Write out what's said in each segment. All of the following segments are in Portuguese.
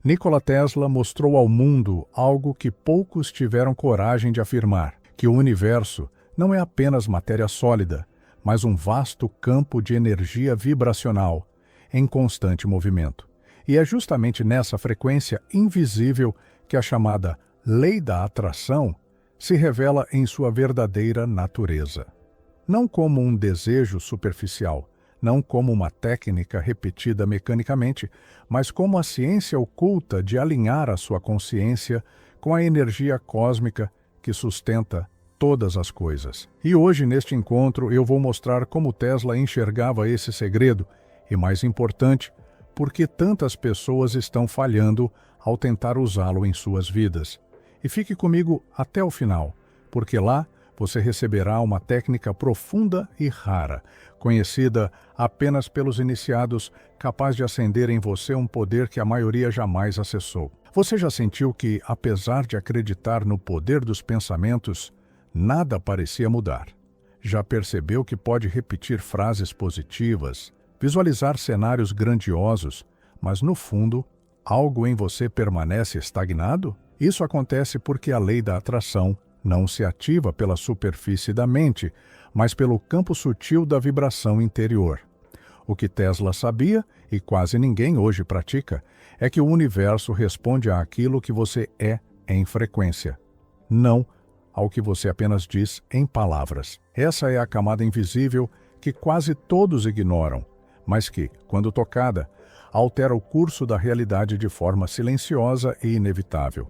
Nikola Tesla mostrou ao mundo algo que poucos tiveram coragem de afirmar, que o universo não é apenas matéria sólida, mas um vasto campo de energia vibracional, em constante movimento. E é justamente nessa frequência invisível que a chamada lei da atração se revela em sua verdadeira natureza. Não como um desejo superficial, não como uma técnica repetida mecanicamente, mas como a ciência oculta de alinhar a sua consciência com a energia cósmica que sustenta todas as coisas. E hoje, neste encontro, eu vou mostrar como Tesla enxergava esse segredo e, mais importante, por que tantas pessoas estão falhando ao tentar usá-lo em suas vidas. E fique comigo até o final, porque lá você receberá uma técnica profunda e rara, conhecida apenas pelos iniciados, capaz de acender em você um poder que a maioria jamais acessou. Você já sentiu que, apesar de acreditar no poder dos pensamentos, nada parecia mudar? Já percebeu que pode repetir frases positivas, visualizar cenários grandiosos, mas no fundo, algo em você permanece estagnado? Isso acontece porque a lei da atração não se ativa pela superfície da mente, mas pelo campo sutil da vibração interior. O que Tesla sabia, e quase ninguém hoje pratica, é que o universo responde àquilo que você é em frequência, não ao que você apenas diz em palavras. Essa é a camada invisível que quase todos ignoram, mas que, quando tocada, altera o curso da realidade de forma silenciosa e inevitável.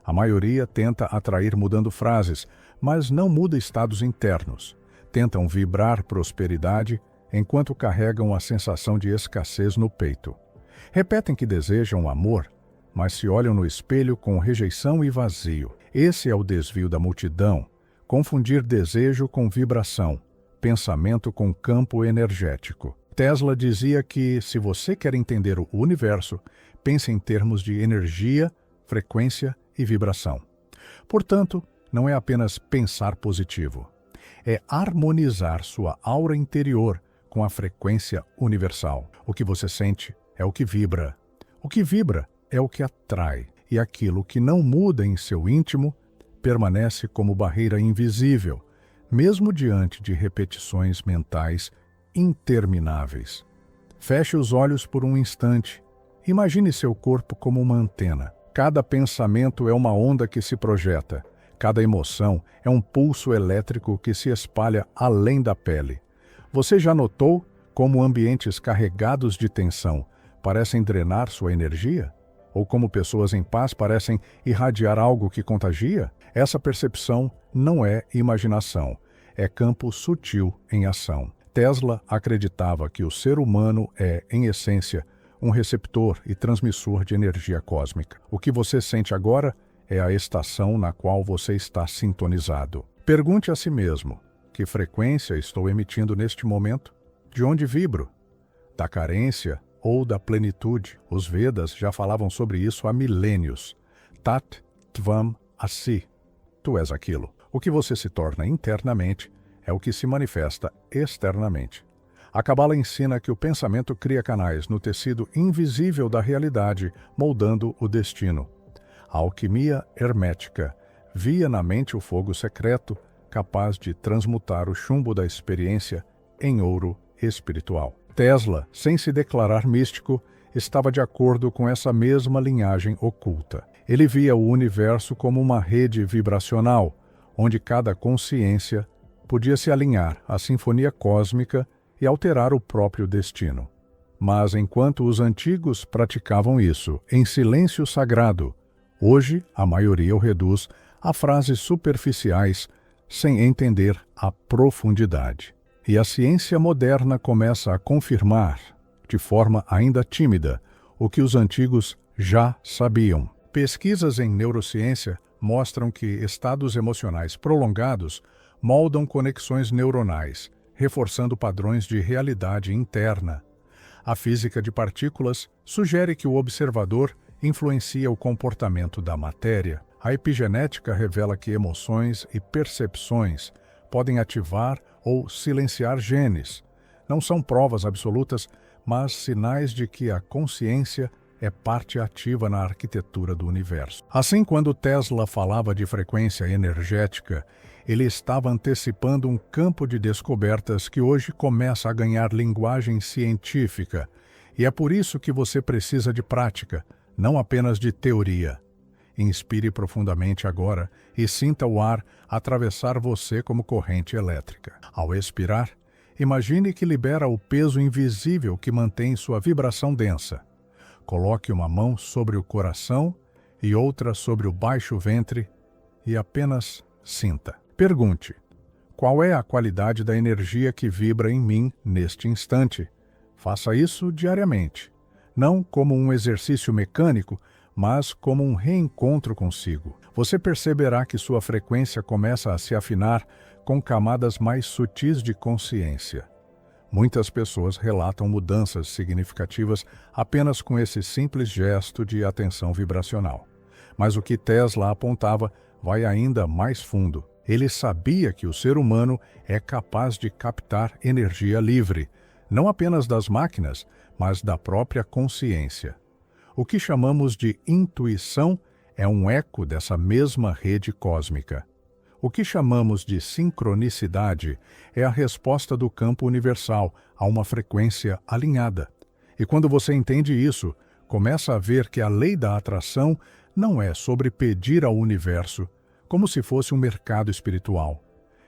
A maioria tenta atrair mudando frases, mas não muda estados internos. Tentam vibrar prosperidade enquanto carregam a sensação de escassez no peito. Repetem que desejam amor, mas se olham no espelho com rejeição e vazio. Esse é o desvio da multidão: confundir desejo com vibração, pensamento com campo energético. Tesla dizia que, se você quer entender o universo, pense em termos de energia, frequência e vibração. Portanto, não é apenas pensar positivo. É harmonizar sua aura interior com a frequência universal. O que você sente é o que vibra. O que vibra é o que atrai. E aquilo que não muda em seu íntimo permanece como barreira invisível, mesmo diante de repetições mentais intermináveis. Feche os olhos por um instante. Imagine seu corpo como uma antena. Cada pensamento é uma onda que se projeta. Cada emoção é um pulso elétrico que se espalha além da pele. Você já notou como ambientes carregados de tensão parecem drenar sua energia? Ou como pessoas em paz parecem irradiar algo que contagia? Essa percepção não é imaginação, é campo sutil em ação. Tesla acreditava que o ser humano é, em essência, um receptor e transmissor de energia cósmica. O que você sente agora é a estação na qual você está sintonizado. Pergunte a si mesmo: que frequência estou emitindo neste momento? De onde vibro? Da carência ou da plenitude? Os Vedas já falavam sobre isso há milênios. Tat Tvam Asi. Tu és aquilo. O que você se torna internamente é o que se manifesta externamente. A Cabala ensina que o pensamento cria canais no tecido invisível da realidade, moldando o destino. A alquimia hermética via na mente o fogo secreto, capaz de transmutar o chumbo da experiência em ouro espiritual. Tesla, sem se declarar místico, estava de acordo com essa mesma linhagem oculta. Ele via o universo como uma rede vibracional, onde cada consciência podia se alinhar à sinfonia cósmica e alterar o próprio destino. Mas enquanto os antigos praticavam isso em silêncio sagrado, hoje a maioria o reduz a frases superficiais sem entender a profundidade. E a ciência moderna começa a confirmar, de forma ainda tímida, o que os antigos já sabiam. Pesquisas em neurociência mostram que estados emocionais prolongados moldam conexões neuronais, reforçando padrões de realidade interna. A física de partículas sugere que o observador influencia o comportamento da matéria. A epigenética revela que emoções e percepções podem ativar ou silenciar genes. Não são provas absolutas, mas sinais de que a consciência é parte ativa na arquitetura do universo. Assim, quando Tesla falava de frequência energética, ele estava antecipando um campo de descobertas que hoje começa a ganhar linguagem científica, e é por isso que você precisa de prática, não apenas de teoria. Inspire profundamente agora e sinta o ar atravessar você como corrente elétrica. Ao expirar, imagine que libera o peso invisível que mantém sua vibração densa. Coloque uma mão sobre o coração e outra sobre o baixo ventre e apenas sinta. Pergunte: qual é a qualidade da energia que vibra em mim neste instante? Faça isso diariamente, não como um exercício mecânico, mas como um reencontro consigo. Você perceberá que sua frequência começa a se afinar com camadas mais sutis de consciência. Muitas pessoas relatam mudanças significativas apenas com esse simples gesto de atenção vibracional. Mas o que Tesla apontava vai ainda mais fundo. Ele sabia que o ser humano é capaz de captar energia livre, não apenas das máquinas, mas da própria consciência. O que chamamos de intuição é um eco dessa mesma rede cósmica. O que chamamos de sincronicidade é a resposta do campo universal a uma frequência alinhada. E quando você entende isso, começa a ver que a lei da atração não é sobre pedir ao universo, como se fosse um mercado espiritual.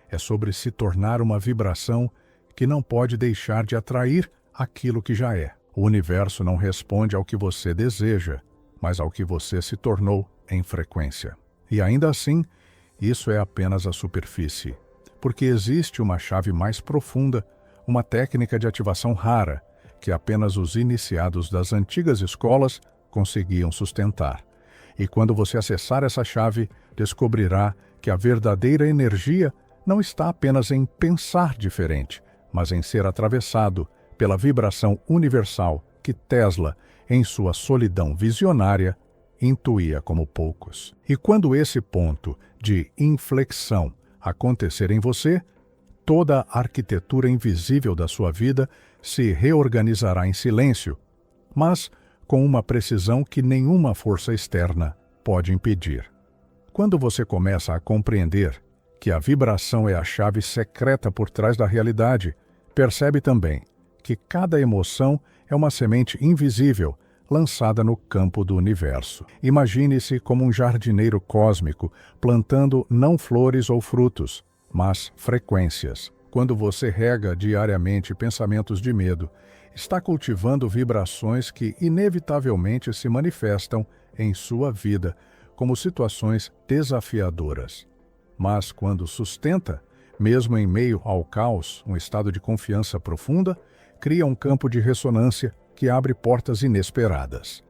É sobre se tornar uma vibração que não pode deixar de atrair aquilo que já é. O universo não responde ao que você deseja, mas ao que você se tornou em frequência. E ainda assim, isso é apenas a superfície, porque existe uma chave mais profunda, uma técnica de ativação rara, que apenas os iniciados das antigas escolas conseguiam sustentar. E quando você acessar essa chave, descobrirá que a verdadeira energia não está apenas em pensar diferente, mas em ser atravessado pela vibração universal que Tesla, em sua solidão visionária, intuía como poucos. E quando esse ponto de inflexão acontecer em você, toda a arquitetura invisível da sua vida se reorganizará em silêncio, mas com uma precisão que nenhuma força externa pode impedir. Quando você começa a compreender que a vibração é a chave secreta por trás da realidade, percebe também que cada emoção é uma semente invisível lançada no campo do universo. Imagine-se como um jardineiro cósmico plantando não flores ou frutos, mas frequências. Quando você rega diariamente pensamentos de medo, está cultivando vibrações que inevitavelmente se manifestam em sua vida como situações desafiadoras. Mas quando sustenta, mesmo em meio ao caos, um estado de confiança profunda, cria um campo de ressonância que abre portas inesperadas.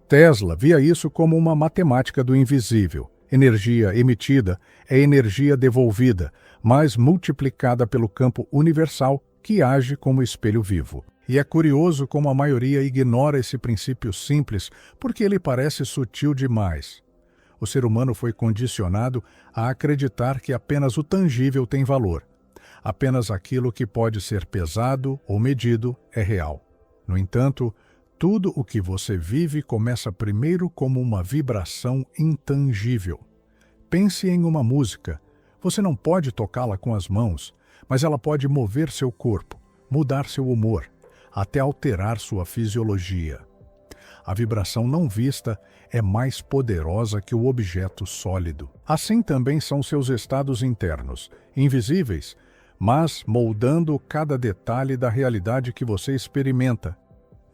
Tesla via isso como uma matemática do invisível. Energia emitida é energia devolvida, mas multiplicada pelo campo universal que age como espelho vivo. E é curioso como a maioria ignora esse princípio simples porque ele parece sutil demais. O ser humano foi condicionado a acreditar que apenas o tangível tem valor. Apenas aquilo que pode ser pesado ou medido é real. No entanto, tudo o que você vive começa primeiro como uma vibração intangível. Pense em uma música. Você não pode tocá-la com as mãos, mas ela pode mover seu corpo, mudar seu humor, até alterar sua fisiologia. A vibração não vista é mais poderosa que o objeto sólido. Assim também são seus estados internos, invisíveis, mas moldando cada detalhe da realidade que você experimenta.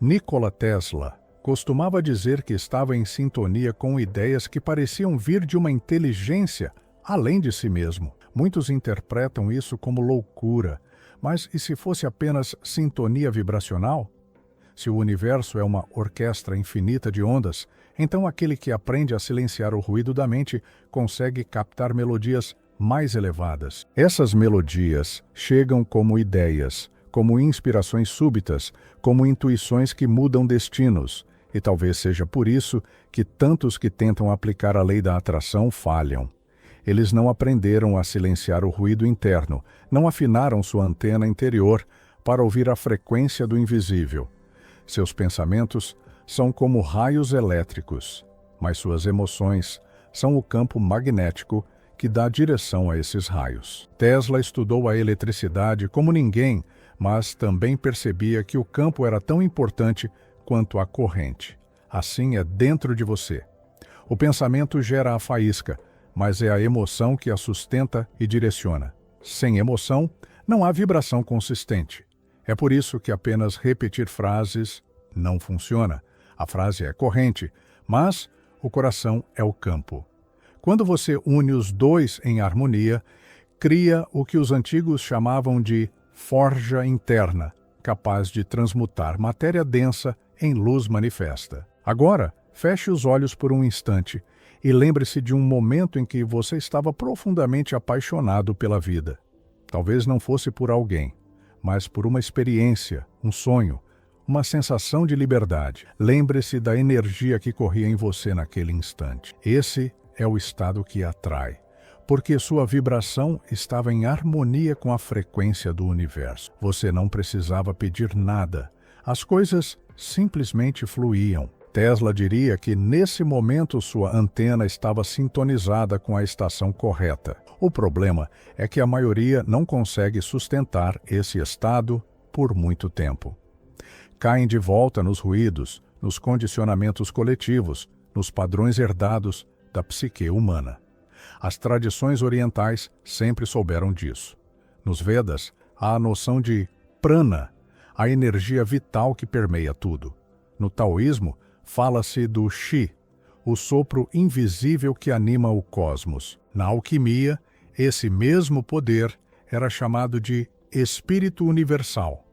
Nikola Tesla costumava dizer que estava em sintonia com ideias que pareciam vir de uma inteligência além de si mesmo. Muitos interpretam isso como loucura, mas e se fosse apenas sintonia vibracional? Se o universo é uma orquestra infinita de ondas, então aquele que aprende a silenciar o ruído da mente consegue captar melodias mais elevadas. Essas melodias chegam como ideias, como inspirações súbitas, como intuições que mudam destinos, e talvez seja por isso que tantos que tentam aplicar a lei da atração falham. Eles não aprenderam a silenciar o ruído interno, não afinaram sua antena interior para ouvir a frequência do invisível. Seus pensamentos são como raios elétricos, mas suas emoções são o campo magnético que dá direção a esses raios. Tesla estudou a eletricidade como ninguém, mas também percebia que o campo era tão importante quanto a corrente. Assim é dentro de você. O pensamento gera a faísca, mas é a emoção que a sustenta e direciona. Sem emoção, não há vibração consistente. É por isso que apenas repetir frases não funciona. A frase é corrente, mas o coração é o campo. Quando você une os dois em harmonia, cria o que os antigos chamavam de forja interna, capaz de transmutar matéria densa em luz manifesta. Agora, feche os olhos por um instante e lembre-se de um momento em que você estava profundamente apaixonado pela vida. Talvez não fosse por alguém, mas por uma experiência, um sonho, uma sensação de liberdade. Lembre-se da energia que corria em você naquele instante. Esse é o estado que atrai, porque sua vibração estava em harmonia com a frequência do universo. Você não precisava pedir nada. As coisas simplesmente fluíam. Tesla diria que nesse momento sua antena estava sintonizada com a estação correta. O problema é que a maioria não consegue sustentar esse estado por muito tempo. Caem de volta nos ruídos, nos condicionamentos coletivos, nos padrões herdados da psique humana. As tradições orientais sempre souberam disso. Nos Vedas, há a noção de prana, a energia vital que permeia tudo. No taoísmo, fala-se do Chi, o sopro invisível que anima o cosmos. Na alquimia, esse mesmo poder era chamado de espírito universal.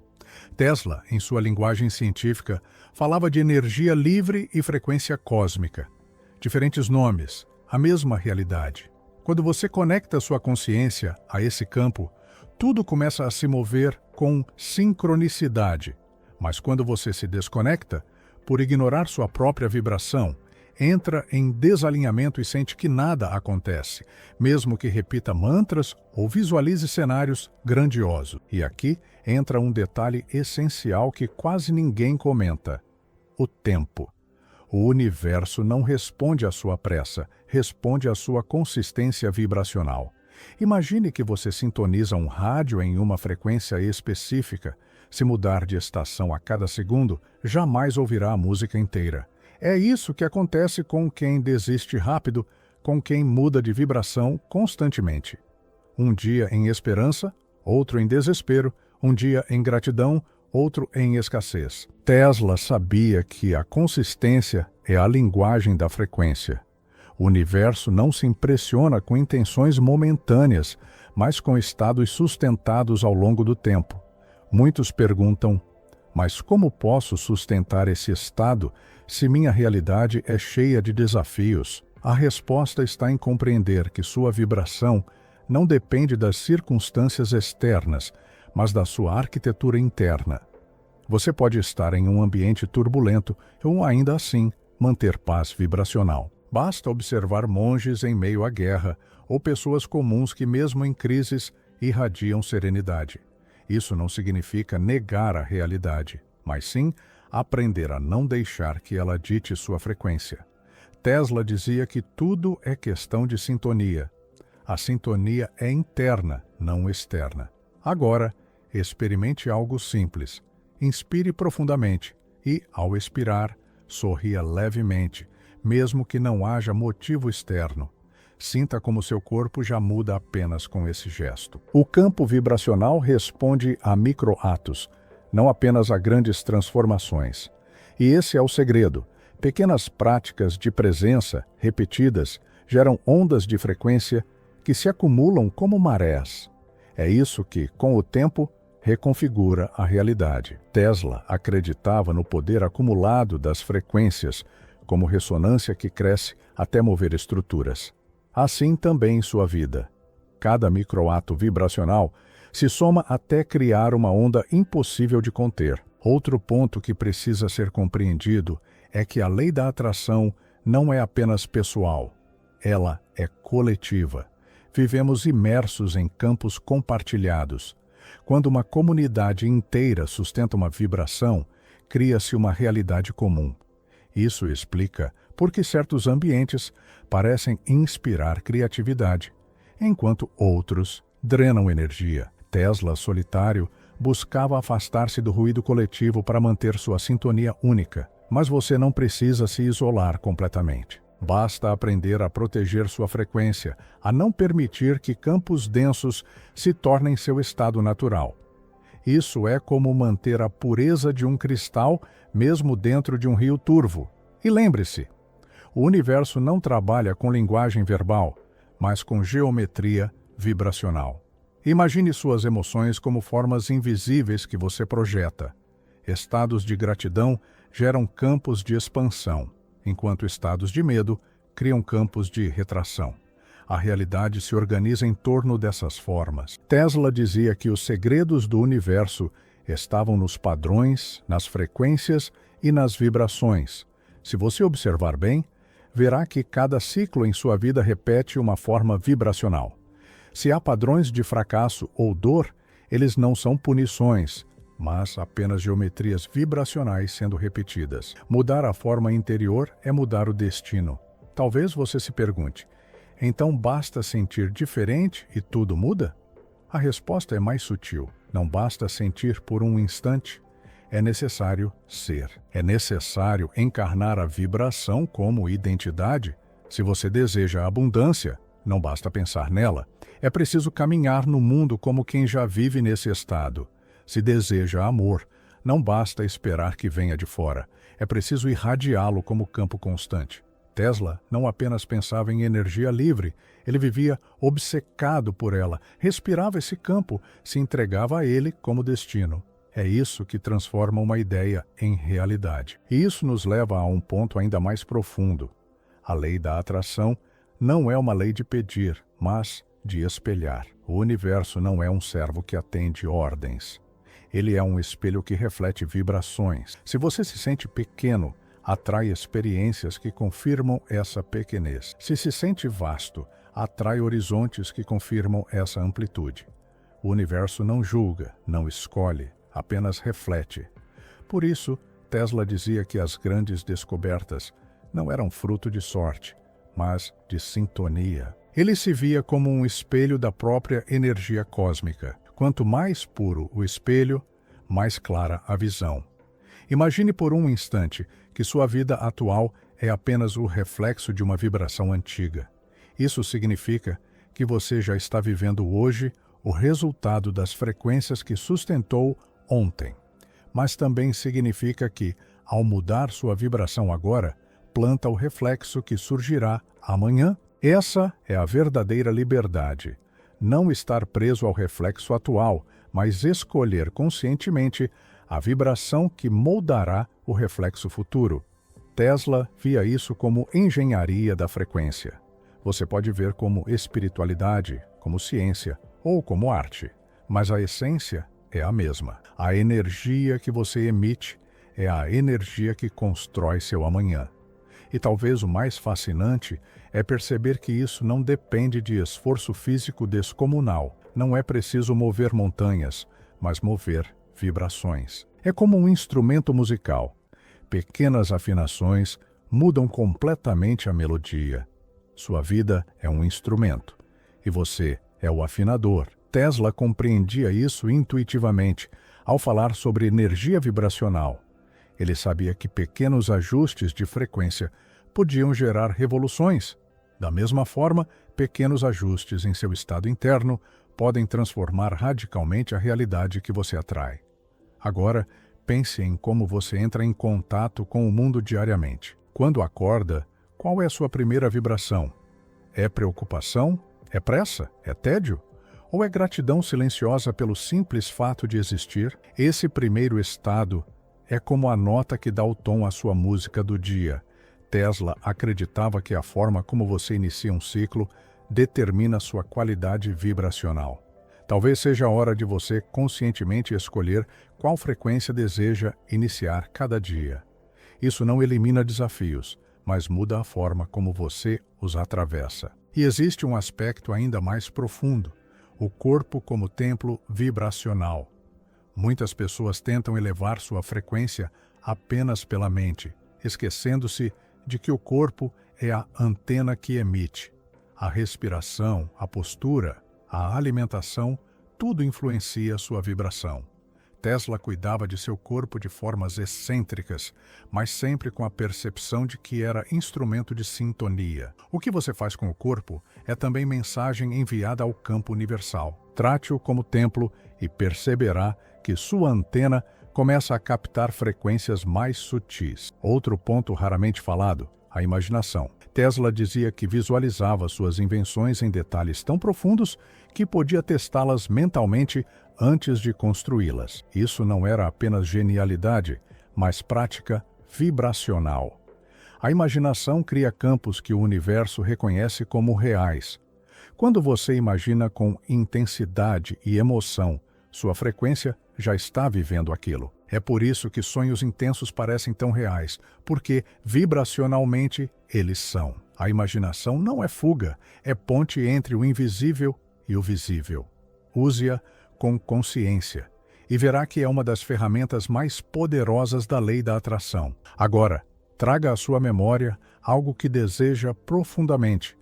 Tesla, em sua linguagem científica, falava de energia livre e frequência cósmica. Diferentes nomes, a mesma realidade. Quando você conecta sua consciência a esse campo, tudo começa a se mover com sincronicidade. Mas quando você se desconecta, por ignorar sua própria vibração, entra em desalinhamento e sente que nada acontece, mesmo que repita mantras ou visualize cenários grandiosos. E aqui entra um detalhe essencial que quase ninguém comenta: o tempo. O universo não responde à sua pressa, responde à sua consistência vibracional. Imagine que você sintoniza um rádio em uma frequência específica. Se mudar de estação a cada segundo, jamais ouvirá a música inteira. É isso que acontece com quem desiste rápido, com quem muda de vibração constantemente. Um dia em esperança, outro em desespero, um dia em gratidão, outro em escassez. Tesla sabia que a consistência é a linguagem da frequência. O universo não se impressiona com intenções momentâneas, mas com estados sustentados ao longo do tempo. Muitos perguntam: mas como posso sustentar esse estado se minha realidade é cheia de desafios? A resposta está em compreender que sua vibração não depende das circunstâncias externas, mas da sua arquitetura interna. Você pode estar em um ambiente turbulento ou, ainda assim, manter paz vibracional. Basta observar monges em meio à guerra ou pessoas comuns que, mesmo em crises, irradiam serenidade. Isso não significa negar a realidade, mas sim aprender a não deixar que ela dite sua frequência. Tesla dizia que tudo é questão de sintonia. A sintonia é interna, não externa. Agora, experimente algo simples. Inspire profundamente e, ao expirar, sorria levemente, mesmo que não haja motivo externo. Sinta como seu corpo já muda apenas com esse gesto. O campo vibracional responde a microatos, não apenas a grandes transformações. E esse é o segredo. Pequenas práticas de presença, repetidas, geram ondas de frequência que se acumulam como marés. É isso que, com o tempo, reconfigura a realidade. Tesla acreditava no poder acumulado das frequências, como ressonância que cresce até mover estruturas. Assim também em sua vida. Cada microato vibracional se soma até criar uma onda impossível de conter. Outro ponto que precisa ser compreendido é que a lei da atração não é apenas pessoal, ela é coletiva. Vivemos imersos em campos compartilhados. Quando uma comunidade inteira sustenta uma vibração, cria-se uma realidade comum. Isso explica por que certos ambientes parecem inspirar criatividade, enquanto outros drenam energia. Tesla, solitário, buscava afastar-se do ruído coletivo para manter sua sintonia única, mas você não precisa se isolar completamente. Basta aprender a proteger sua frequência, a não permitir que campos densos se tornem seu estado natural. Isso é como manter a pureza de um cristal mesmo dentro de um rio turvo. E lembre-se, o universo não trabalha com linguagem verbal, mas com geometria vibracional. Imagine suas emoções como formas invisíveis que você projeta. Estados de gratidão geram campos de expansão, enquanto estados de medo criam campos de retração. A realidade se organiza em torno dessas formas. Tesla dizia que os segredos do universo estavam nos padrões, nas frequências e nas vibrações. Se você observar bem, verá que cada ciclo em sua vida repete uma forma vibracional. Se há padrões de fracasso ou dor, eles não são punições, mas apenas geometrias vibracionais sendo repetidas. Mudar a forma interior é mudar o destino. Talvez você se pergunte, então basta sentir diferente e tudo muda? A resposta é mais sutil. Não basta sentir por um instante. É necessário ser. É necessário encarnar a vibração como identidade. Se você deseja abundância, não basta pensar nela. É preciso caminhar no mundo como quem já vive nesse estado. Se deseja amor, não basta esperar que venha de fora. É preciso irradiá-lo como campo constante. Tesla não apenas pensava em energia livre, ele vivia obcecado por ela, respirava esse campo, se entregava a ele como destino. É isso que transforma uma ideia em realidade. E isso nos leva a um ponto ainda mais profundo. A lei da atração não é uma lei de pedir, mas de espelhar. O universo não é um servo que atende ordens. Ele é um espelho que reflete vibrações. Se você se sente pequeno, atrai experiências que confirmam essa pequenez. Se sente vasto, atrai horizontes que confirmam essa amplitude. O universo não julga, não escolhe, apenas reflete. Por isso, Tesla dizia que as grandes descobertas não eram fruto de sorte, mas de sintonia. Ele se via como um espelho da própria energia cósmica. Quanto mais puro o espelho, mais clara a visão. Imagine por um instante que sua vida atual é apenas o reflexo de uma vibração antiga. Isso significa que você já está vivendo hoje o resultado das frequências que sustentou ontem. Mas também significa que, ao mudar sua vibração agora, planta o reflexo que surgirá amanhã. Essa é a verdadeira liberdade. Não estar preso ao reflexo atual, mas escolher conscientemente a vibração que moldará o reflexo futuro. Tesla via isso como engenharia da frequência. Você pode ver como espiritualidade, como ciência ou como arte, mas a essência é a mesma. A energia que você emite é a energia que constrói seu amanhã. E talvez o mais fascinante é perceber que isso não depende de esforço físico descomunal. Não é preciso mover montanhas, mas mover vibrações. É como um instrumento musical. Pequenas afinações mudam completamente a melodia. Sua vida é um instrumento, e você é o afinador. Tesla compreendia isso intuitivamente ao falar sobre energia vibracional. Ele sabia que pequenos ajustes de frequência podiam gerar revoluções. Da mesma forma, pequenos ajustes em seu estado interno podem transformar radicalmente a realidade que você atrai. Agora, pense em como você entra em contato com o mundo diariamente. Quando acorda, qual é a sua primeira vibração? É preocupação? É pressa? É tédio? Ou é gratidão silenciosa pelo simples fato de existir? Esse primeiro estado é como a nota que dá o tom à sua música do dia. Tesla acreditava que a forma como você inicia um ciclo determina sua qualidade vibracional. Talvez seja a hora de você conscientemente escolher qual frequência deseja iniciar cada dia. Isso não elimina desafios, mas muda a forma como você os atravessa. E existe um aspecto ainda mais profundo: o corpo como templo vibracional. Muitas pessoas tentam elevar sua frequência apenas pela mente, esquecendo-se de que o corpo é a antena que emite. A respiração, a postura, a alimentação, tudo influencia sua vibração. Tesla cuidava de seu corpo de formas excêntricas, mas sempre com a percepção de que era instrumento de sintonia. O que você faz com o corpo é também mensagem enviada ao campo universal. Trate-o como templo e perceberá que sua antena começa a captar frequências mais sutis. Outro ponto raramente falado, a imaginação. Tesla dizia que visualizava suas invenções em detalhes tão profundos que podia testá-las mentalmente antes de construí-las. Isso não era apenas genialidade, mas prática vibracional. A imaginação cria campos que o universo reconhece como reais. Quando você imagina com intensidade e emoção, sua frequência já está vivendo aquilo. É por isso que sonhos intensos parecem tão reais, porque vibracionalmente eles são. A imaginação não é fuga, é ponte entre o invisível e o visível. Use-a com consciência e verá que é uma das ferramentas mais poderosas da lei da atração. Agora, traga à sua memória algo que deseja profundamente,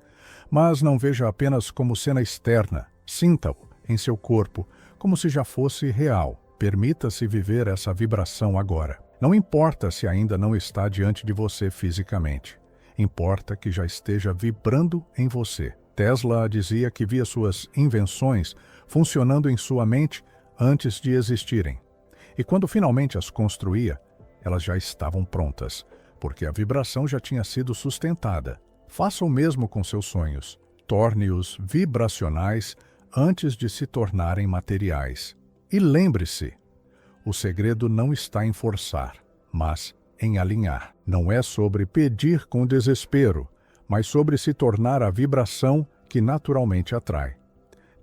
mas não veja apenas como cena externa. Sinta-o em seu corpo, como se já fosse real. Permita-se viver essa vibração agora. Não importa se ainda não está diante de você fisicamente. Importa que já esteja vibrando em você. Tesla dizia que via suas invenções funcionando em sua mente antes de existirem. E quando finalmente as construía, elas já estavam prontas, porque a vibração já tinha sido sustentada. Faça o mesmo com seus sonhos. Torne-os vibracionais antes de se tornarem materiais. E lembre-se, o segredo não está em forçar, mas em alinhar. Não é sobre pedir com desespero, mas sobre se tornar a vibração que naturalmente atrai.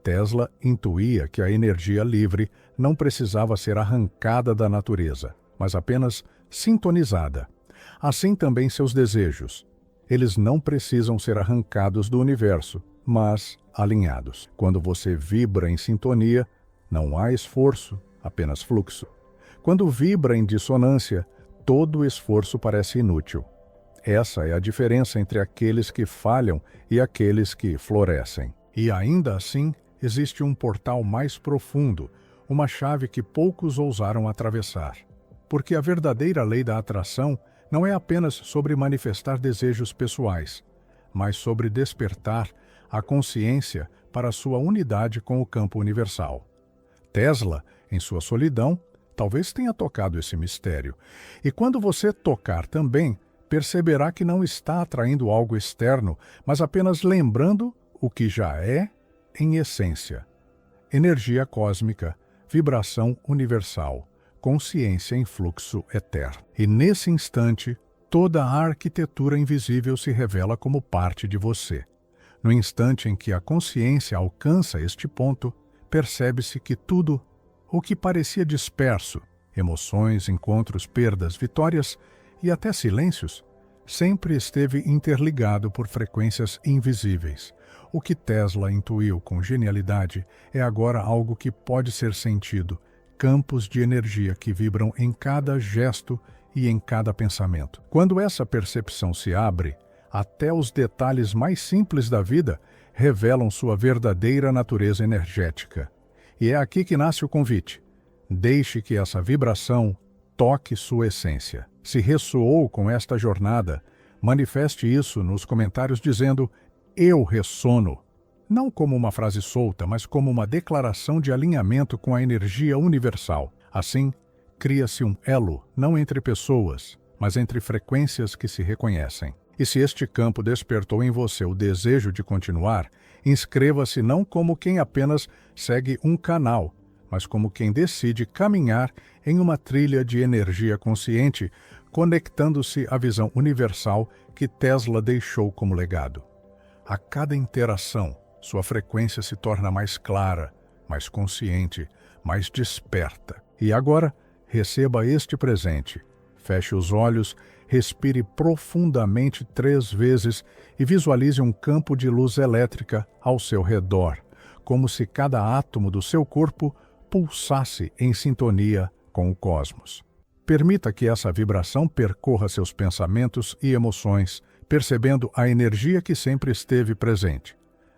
Tesla intuía que a energia livre não precisava ser arrancada da natureza, mas apenas sintonizada. Assim também seus desejos. Eles não precisam ser arrancados do universo, mas alinhados. Quando você vibra em sintonia, não há esforço, apenas fluxo. Quando vibra em dissonância, todo o esforço parece inútil. Essa é a diferença entre aqueles que falham e aqueles que florescem. E ainda assim, existe um portal mais profundo, uma chave que poucos ousaram atravessar. Porque a verdadeira lei da atração não é apenas sobre manifestar desejos pessoais, mas sobre despertar a consciência para sua unidade com o campo universal. Tesla, em sua solidão, talvez tenha tocado esse mistério. E quando você tocar também, perceberá que não está atraindo algo externo, mas apenas lembrando o que já é em essência. Energia cósmica, vibração universal, consciência em fluxo eterno. E nesse instante, toda a arquitetura invisível se revela como parte de você. No instante em que a consciência alcança este ponto, percebe-se que tudo o que parecia disperso, emoções, encontros, perdas, vitórias e até silêncios, sempre esteve interligado por frequências invisíveis. O que Tesla intuiu com genialidade é agora algo que pode ser sentido, campos de energia que vibram em cada gesto e em cada pensamento. Quando essa percepção se abre, até os detalhes mais simples da vida revelam sua verdadeira natureza energética. E é aqui que nasce o convite. Deixe que essa vibração toque sua essência. Se ressoou com esta jornada, manifeste isso nos comentários dizendo "Eu ressono", não como uma frase solta, mas como uma declaração de alinhamento com a energia universal. Assim, cria-se um elo, não entre pessoas, mas entre frequências que se reconhecem. E se este campo despertou em você o desejo de continuar, inscreva-se não como quem apenas segue um canal, mas como quem decide caminhar em uma trilha de energia consciente, conectando-se à visão universal que Tesla deixou como legado. A cada interação, sua frequência se torna mais clara, mais consciente, mais desperta. E agora, receba este presente. Feche os olhos, respire profundamente 3 vezes e visualize um campo de luz elétrica ao seu redor, como se cada átomo do seu corpo pulsasse em sintonia com o cosmos. Permita que essa vibração percorra seus pensamentos e emoções, percebendo a energia que sempre esteve presente.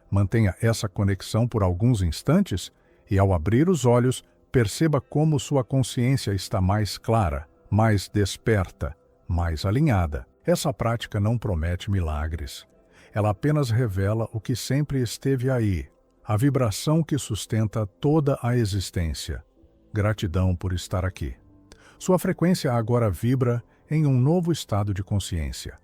Mantenha essa conexão por alguns instantes e, ao abrir os olhos, perceba como sua consciência está mais clara, mais desperta, mais alinhada. Essa prática não promete milagres. Ela apenas revela o que sempre esteve aí, a vibração que sustenta toda a existência. Gratidão por estar aqui. Sua frequência agora vibra em um novo estado de consciência.